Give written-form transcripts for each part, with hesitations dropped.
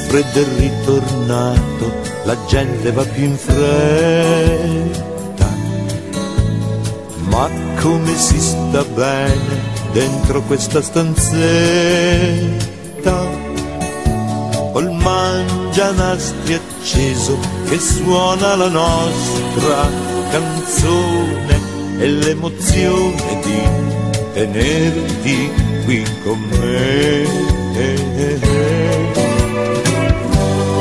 freddo è ritornato, la gente va più in fretta, ma come si sta bene dentro questa stanzetta, col mangianastri acceso che suona la nostra canzone e l'emozione di tenerti qui con me.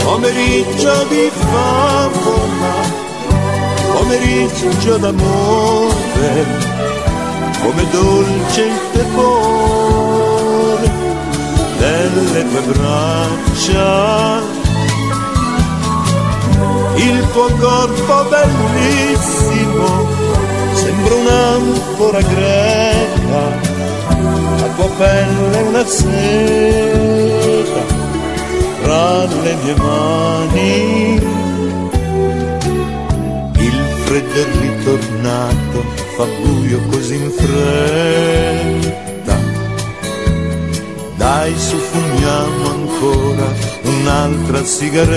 Pomeriggio di favola, pomeriggio d'amore, come dolce il tepore delle tue braccia, il tuo corpo bellissimo sembra un'anfora greca, la tua pelle è una seta tra le mie mani, il freddo è ritornato, fa buio così in fretta, dai su fumiamo ancora un'altra sigaretta,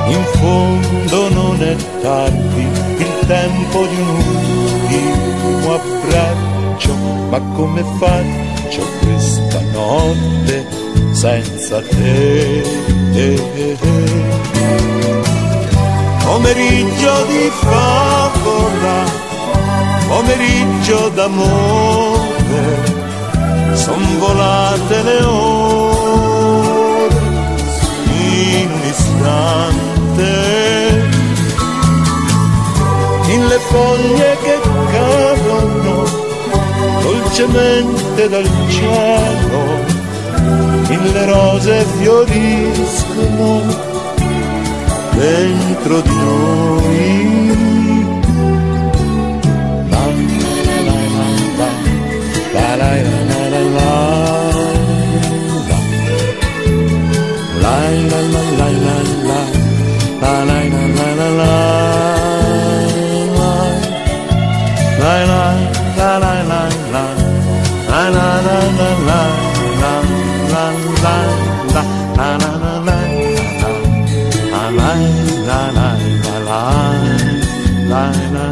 in fondo non è tardi, il tempo di un ultimo abbraccio, ma come faccio questa notte senza te? Pomeriggio di favola, pomeriggio d'amore, son volate le ore in un istante, in le foglie che cadono dolcemente dal cielo, in le rose fioriscono dentro di noi. La la la la la la la la la la la la la la la la la